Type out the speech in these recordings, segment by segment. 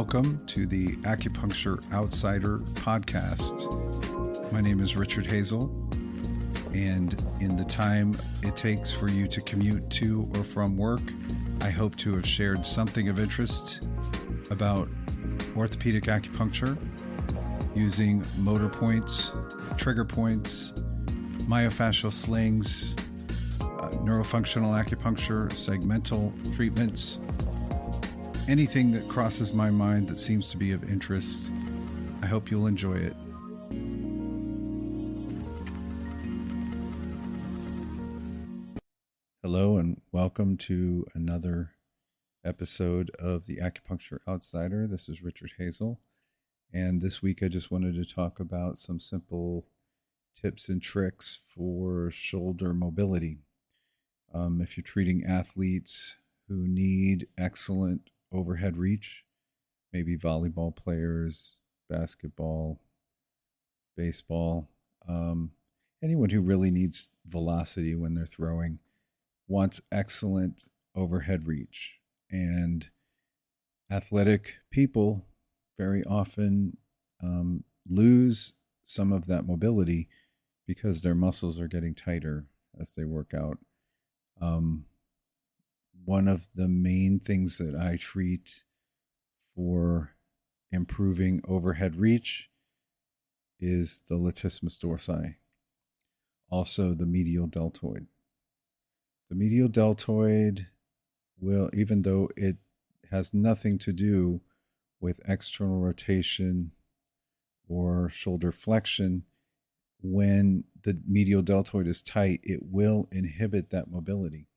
Welcome to the Acupuncture Outsider podcast. My name is Richard Hazel, and in the time it takes for you to commute to or from work, I hope to have shared something of interest about orthopedic acupuncture using motor points, trigger points, myofascial slings, neurofunctional acupuncture, segmental treatments, anything that crosses my mind that seems to be of interest. I hope you'll enjoy it. Hello and welcome to another episode of the Acupuncture Outsider. This is Richard Hazel, and this week I just wanted to talk about some simple tips and tricks for shoulder mobility. If you're treating athletes who need excellent overhead reach, maybe volleyball players, basketball, baseball, anyone who really needs velocity when they're throwing wants excellent overhead reach. And athletic people very often lose some of that mobility because their muscles are getting tighter as they work out. One of the main things that I treat for improving overhead reach is the latissimus dorsi, also the medial deltoid. The medial deltoid will, even though it has nothing to do with external rotation or shoulder flexion, when the medial deltoid is tight, it will inhibit that mobility.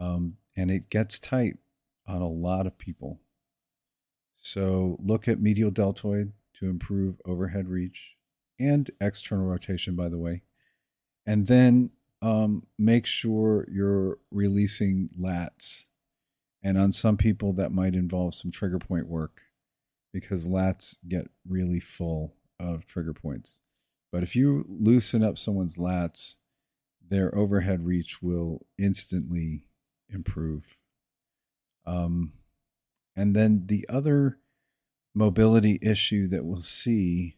And it gets tight on a lot of people. So look at medial deltoid to improve overhead reach and external rotation, by the way. And then make sure you're releasing lats. And on some people, that might involve some trigger point work because lats get really full of trigger points. But if you loosen up someone's lats, their overhead reach will instantly improve. And then the other mobility issue that we'll see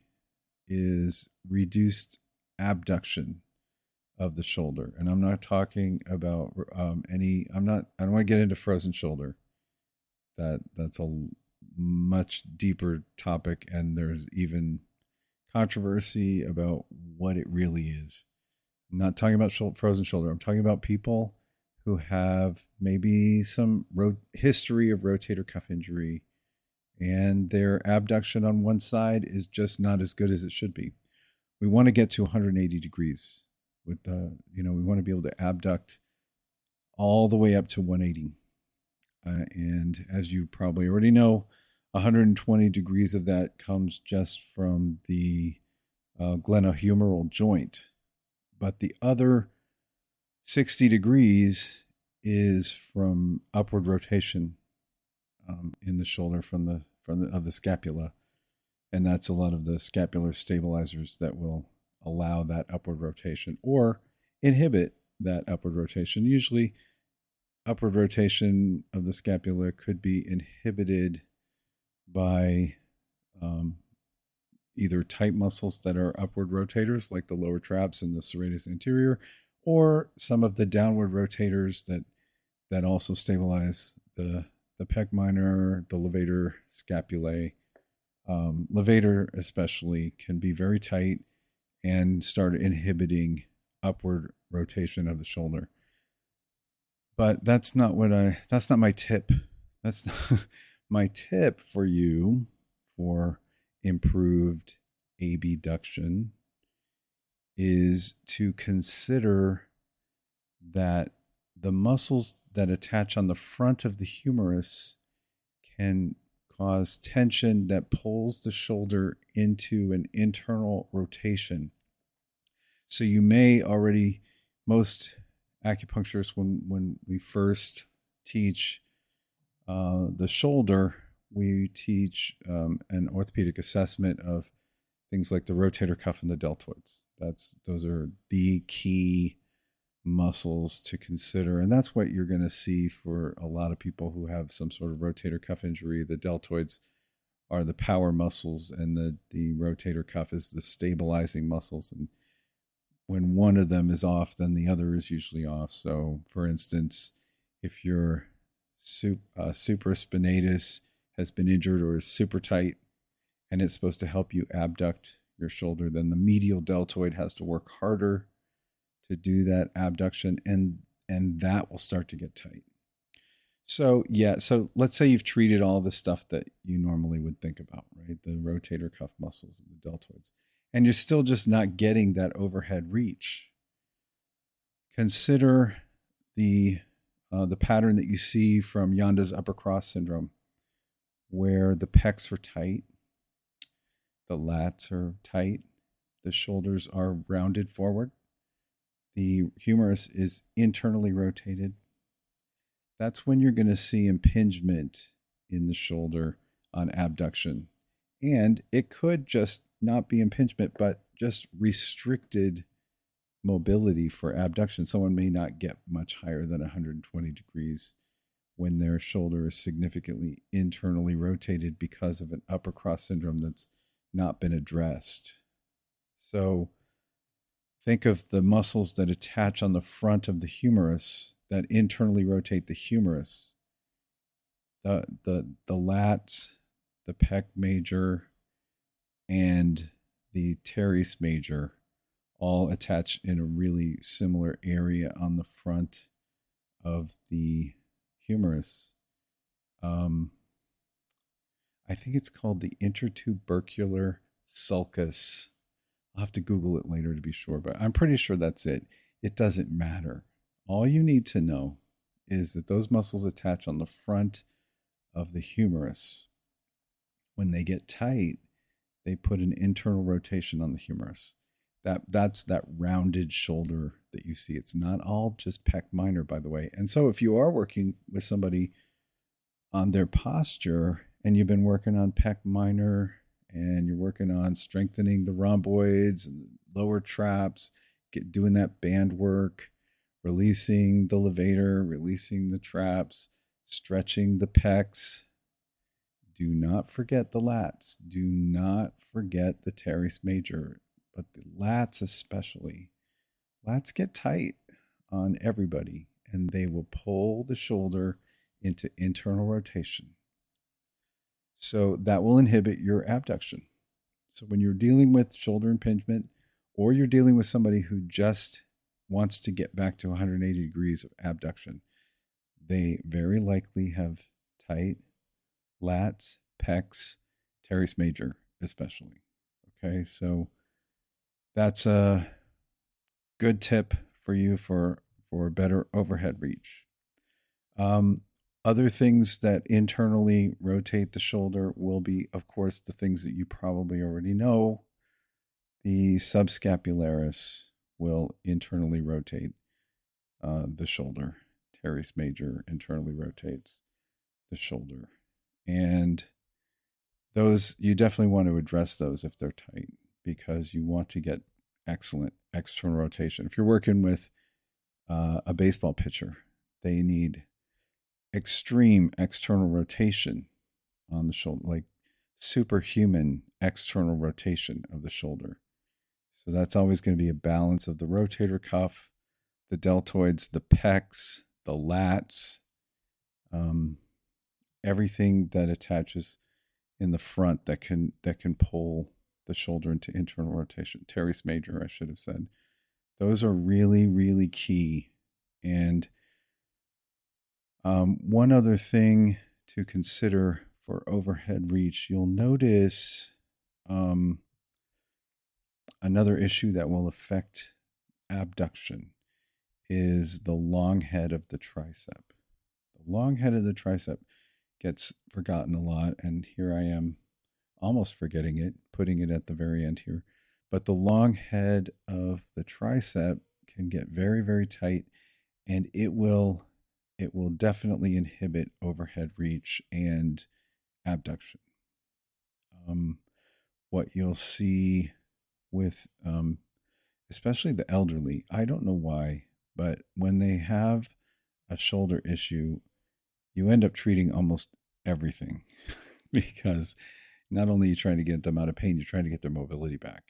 is reduced abduction of the shoulder. And I'm not talking about I don't want to get into frozen shoulder. That's a much deeper topic, and there's even controversy about what it really is. I'm not talking about frozen shoulder. I'm talking about people who have maybe some history of rotator cuff injury, and their abduction on one side is just not as good as it should be. We want to get to 180 degrees we want to be able to abduct all the way up to 180. And as you probably already know, 120 degrees of that comes just from the glenohumeral joint. But the other 60 degrees is from upward rotation in the shoulder of the scapula, and that's a lot of the scapular stabilizers that will allow that upward rotation or inhibit that upward rotation. Usually, upward rotation of the scapula could be inhibited by either tight muscles that are upward rotators, like the lower traps and the serratus anterior, or some of the downward rotators that also stabilize the pec minor, the levator scapulae. Levator especially can be very tight and start inhibiting upward rotation of the shoulder. But that's not my tip. That's not my tip for you for improved abduction is to consider that the muscles that attach on the front of the humerus can cause tension that pulls the shoulder into an internal rotation. So you may already, most acupuncturists, when we first teach the shoulder, we teach an orthopedic assessment of things like the rotator cuff and the deltoids. Those are the key muscles to consider. And that's what you're going to see for a lot of people who have some sort of rotator cuff injury. The deltoids are the power muscles, and the rotator cuff is the stabilizing muscles. And when one of them is off, then the other is usually off. So, for instance, if your supraspinatus has been injured or is super tight and it's supposed to help you abduct your shoulder, then the medial deltoid has to work harder to do that abduction, and that will start to get tight. So yeah, so let's say you've treated all the stuff that you normally would think about, right? The rotator cuff muscles and the deltoids, and you're still just not getting that overhead reach. Consider the pattern that you see from Yanda's upper cross syndrome, where the pecs are tight, the lats are tight, the shoulders are rounded forward, the humerus is internally rotated. That's when you're going to see impingement in the shoulder on abduction. And it could just not be impingement, but just restricted mobility for abduction. Someone may not get much higher than 120 degrees when their shoulder is significantly internally rotated because of an upper cross syndrome that's not been addressed. So think of the muscles that attach on the front of the humerus that internally rotate the humerus. The lats, the pec major, and the teres major all attach in a really similar area on the front of the humerus. I think it's called the Intertubercular Sulcus. I'll have to Google it later to be sure, but I'm pretty sure that's it. It doesn't matter. All you need to know is that those muscles attach on the front of the humerus. When they get tight, they put an internal rotation on the humerus. That's that rounded shoulder that you see. It's not all just pec minor, by the way. And so if you are working with somebody on their posture and you've been working on pec minor and you're working on strengthening the rhomboids and lower traps, doing that band work, releasing the levator, releasing the traps, stretching the pecs, do not forget the lats. Do not forget the teres major, but the lats especially. Lats get tight on everybody, and they will pull the shoulder into internal rotation. So that will inhibit your abduction. So when you're dealing with shoulder impingement, or you're dealing with somebody who just wants to get back to 180 degrees of abduction, they very likely have tight lats, pecs, teres major especially. Okay, so that's a good tip for you for better overhead reach. Other things that internally rotate the shoulder will be, of course, the things that you probably already know. The subscapularis will internally rotate the shoulder. Teres major internally rotates the shoulder. And those, you definitely want to address those if they're tight, because you want to get excellent external rotation. If you're working with a baseball pitcher, they need extreme external rotation on the shoulder, like superhuman external rotation of the shoulder. So that's always going to be a balance of the rotator cuff, the deltoids, the pecs, the lats, everything that attaches in the front that can pull the shoulder into internal rotation. Teres major, I should have said. Those are really, really key. And one other thing to consider for overhead reach, you'll notice another issue that will affect abduction is the long head of the tricep. The long head of the tricep gets forgotten a lot, and here I am almost forgetting it, putting it at the very end here. But the long head of the tricep can get very, very tight, and it will definitely inhibit overhead reach and abduction. What you'll see with especially the elderly, I don't know why, but when they have a shoulder issue, you end up treating almost everything because not only are you trying to get them out of pain, you're trying to get their mobility back,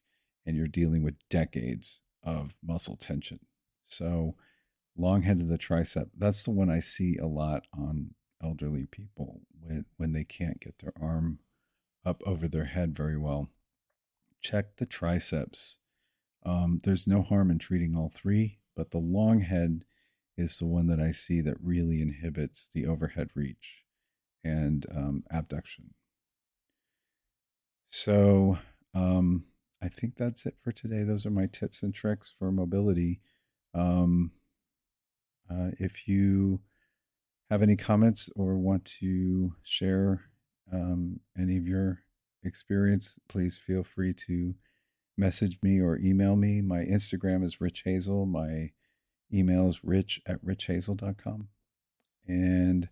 and you're dealing with decades of muscle tension. So, long head of the tricep, that's the one I see a lot on elderly people when they can't get their arm up over their head very well. Check the triceps. There's no harm in treating all three, but the long head is the one that I see that really inhibits the overhead reach and abduction. So I think that's it for today. Those are my tips and tricks for mobility. Um, if you have any comments or want to share any of your experience, please feel free to message me or email me. My Instagram is Rich Hazel. My email is rich@richhazel.com. And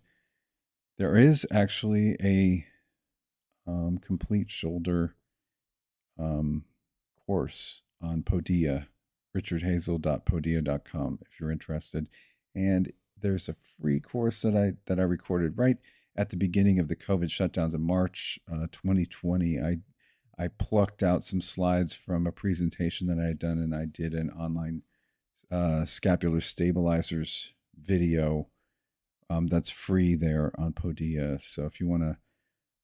there is actually a complete shoulder course on Podia, richardhazel.podia.com if you're interested. And there's a free course that I recorded right at the beginning of the COVID shutdowns in March 2020. I plucked out some slides from a presentation that I had done, and I did an online scapular stabilizers video that's free there on Podia. So if you want to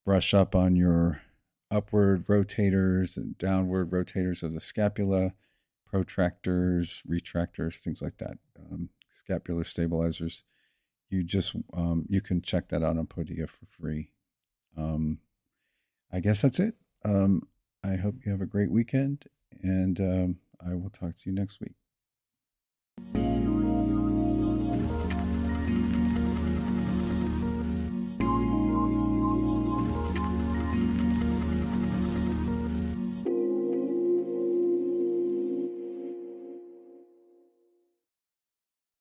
brush up on your upward rotators and downward rotators of the scapula, protractors, retractors, things like that, scapular stabilizers, you can check that out on Podia for free. I guess that's it. I hope you have a great weekend, and I will talk to you next week.